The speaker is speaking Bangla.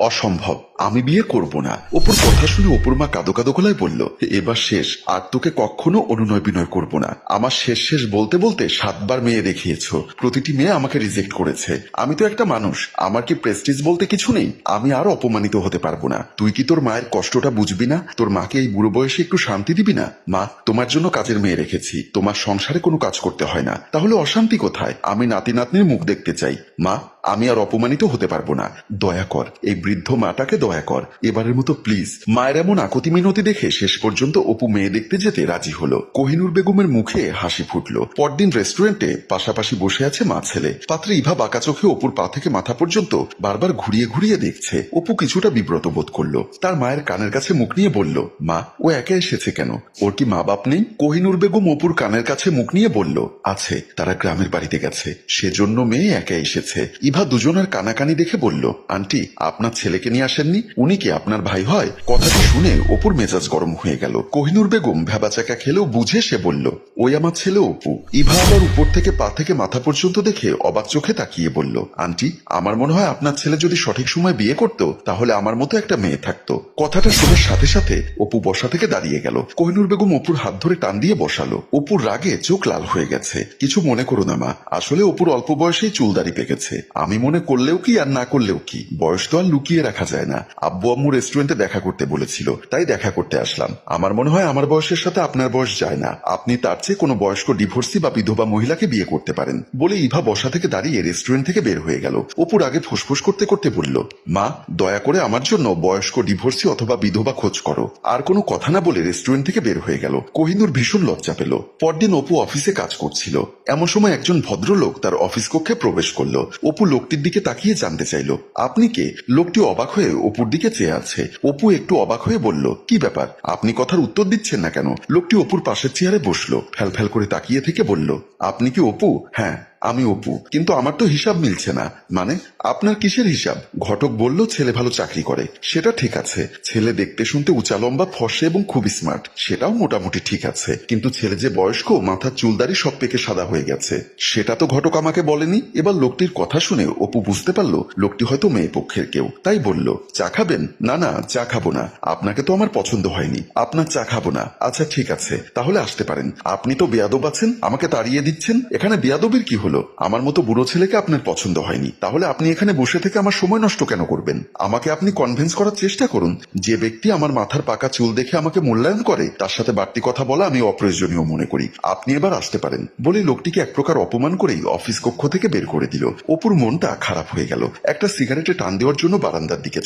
অসম্ভব, আমি বিয়ে করব না। অপুর কথা শুনে অপুর মা কাঁদো কাঁদো গলায় বলল, এবার শেষ, আর তোকে কখনো অনুনয় বিনয় করব না। আমার শেষ শেষ বলতে বলতে 7বার মেয়ে দেখিয়েছো, প্রতিটি মেয়ে আমাকে রিজেক্ট করেছে। আমি তো একটা মানুষ, আমার কি প্রেস্টিজ বলতে কিছু নেই? আমি আর অপমানিত হতে পারবো না। তুই কি তোর মায়ের কষ্টটা বুঝবি না? তোর মাকে এই বুড়ো বয়সে একটু শান্তি দিবি না? মা, তোমার জন্য কাজের মেয়ে রেখেছি, তোমার সংসারে কোনো কাজ করতে হয় না, তাহলে অশান্তি কোথায়? আমি নাতি নাতনির মুখ দেখতে চাই। মা, আমি আর অপমানিত হতে পারবো না, দয়া কর, এই বৃদ্ধ মাটাকে দয়া কর, এবারের মতো প্লিজ। মায়ের এমন আকুতি মিনতি দেখে শেষ পর্যন্ত অপু মেয়ে দেখতে যেতে রাজি হলো। কোহিনুর বেগমের মুখে হাসি ফুটলো। পরদিন রেস্টুরেন্টে পাশাপাশি বসে আছে মা ছেলে। পাত্রে ইভা বাঁকা চোখে অপুর পা থেকে মাথা পর্যন্ত বারবার ঘুরিয়ে ঘুরিয়ে দেখছে। অপু কিছুটা বিব্রত বোধ করলো। তার মায়ের কানের কাছে মুখ নিয়ে বলল, মা, ও একা এসেছে কেন? ওর কি মা বাপ নেই? কোহিনুর বেগম অপুর কানের কাছে মুখ নিয়ে বলল, আছে, তারা গ্রামের বাড়িতে গেছে, সেজন্য মেয়ে একা এসেছে। ইভা দুজনের কানাকানি দেখে বলল, আন্টি, আপনার ছেলেকে নিয়ে আসেননি? উনি কি আপনার ভাই হয়? কথাটি শুনে অপুর মেজাজ গরম হয়ে গেল। কোহিনুর বেগম ভেবাচাকা খেলেও বুঝে সে বলল, ওই আমার ছেলে অপু। ইভা আবার উপর থেকে পা থেকে মাথা পর্যন্ত দেখে অবাক চোখে তাকিয়ে বলল, আন্টি, আমার মনে হয় আপনার ছেলে যদি সঠিক সময় বিয়ে করত তাহলে আমার মতো একটা মেয়ে থাকতো। কথাটা শোনার সাথে সাথে অপু বসা থেকে দাঁড়িয়ে গেল। কোহিনুর বেগম অপুর হাত ধরে টান দিয়ে বসালো। অপুর রাগে চোখ লাল হয়ে গেছে। কিছু মনে করো না মা, আসলে অপুর অল্প বয়সেই চুল দাড়ি পেকেছে। আমি মনে করলেও কি আর না করলেও কি, বয়স তো আর লুকিয়ে রাখা যায় না। আব্বু আম্মু রেস্টুরেন্টে দেখা করতে বলেছিল, তাই দেখা করতে আসলাম। আমার মনে হয় আমার বয়সের সাথে আপনার বয়স যায় না, আপনি তার চেয়ে কোনো বয়স্ক ডিভোর্সি বা বিধবা মহিলাকে বিয়ে করতে পারেন। বলে ইভা বসা থেকে দাঁড়িয়ে রেস্টুরেন্ট থেকে বের হয়ে গেল। অপুর আগে ফুসফুস করতে করতে বলল, মা, দয়া করে আমার জন্য বয়স্ক ডিভোর্সি অথবা বিধবা খোঁজ করো। আর কোনো কথা না বলে রেস্টুরেন্ট থেকে বের হয়ে গেল। কোহিনুর ভীষণ লজ্জা পেল। পরদিন অপু অফিসে কাজ করছিল। এমন সময় একজন ভদ্রলোক তার অফিস কক্ষে প্রবেশ করলো। অপু লোকটির দিকে তাকিয়ে জানতে চাইল, আপনি কে? লোকটি অবাক হয়ে অপুর দিকে চেয়ে আছে। অপু একটু অবাক হয়ে বলল, কি ব্যাপার, আপনি কথার উত্তর দিচ্ছেন না কেন? লোকটি অপুর পাশের চেয়ারে বসলো। ফ্যাল করে তাকিয়ে থেকে বলল, আপনি কি অপু? হ্যাঁ, আমি অপু, কিন্তু আমার তো হিসাব মিলছে না। মানে, আপনার কিসের হিসাব? ঘটক বলল ছেলে ভালো চাকরি করে। সেটা ঠিক আছে, ছেলে দেখতে শুনতে উঁচা লম্বা ফর্সে এবং খুবই স্মার্ট, সেটাও মোটামুটি ঠিক আছে, কিন্তু ছেলে যে বয়স্ক, মাথার চুলদারি সব পেকে সাদা হয়ে গেছে, সেটা তো ঘটক আমাকে বলেনি। এবার লোকটির কথা শুনে অপু বুঝতে পারলো লোকটি হয়তো মেয়ে পক্ষের কেউ, তাই বলল, চা খাবেন? না না, চা খাবো না, আপনাকে তো আমার পছন্দ হয়নি, আপনার চা খাবো না। আচ্ছা ঠিক আছে, তাহলে আসতে পারেন। আপনি তো বেয়াদব আছেন, আমাকে তাড়িয়ে দিচ্ছেন। এখানে বেয়াদবির কি হলো? আমার মতো বুড়ো ছেলেকে আপনার পছন্দ হয়নি, তাহলে আপনি এখানে বসে থেকে আমার সময় নষ্ট কেন করবেন? আমাকে আপনি কনভিন্স করার চেষ্টা করুন। যে ব্যক্তি আমার মাথার পাকা চুল দেখে আমাকে মূল্যায়ন করে, তার সাথে বাড়তি কথা বলা আমি অপ্রয়োজনীয় মনে করি। আপনি এবার আসতে পারেন। বলে লোকটিকে এক প্রকার অপমান করেই অফিস কক্ষ থেকে বের করে দিল। অপুর মনটা খারাপ হয়ে গেল। একটা সিগারেটে টান দেওয়ার জন্য বারান্দার দিকে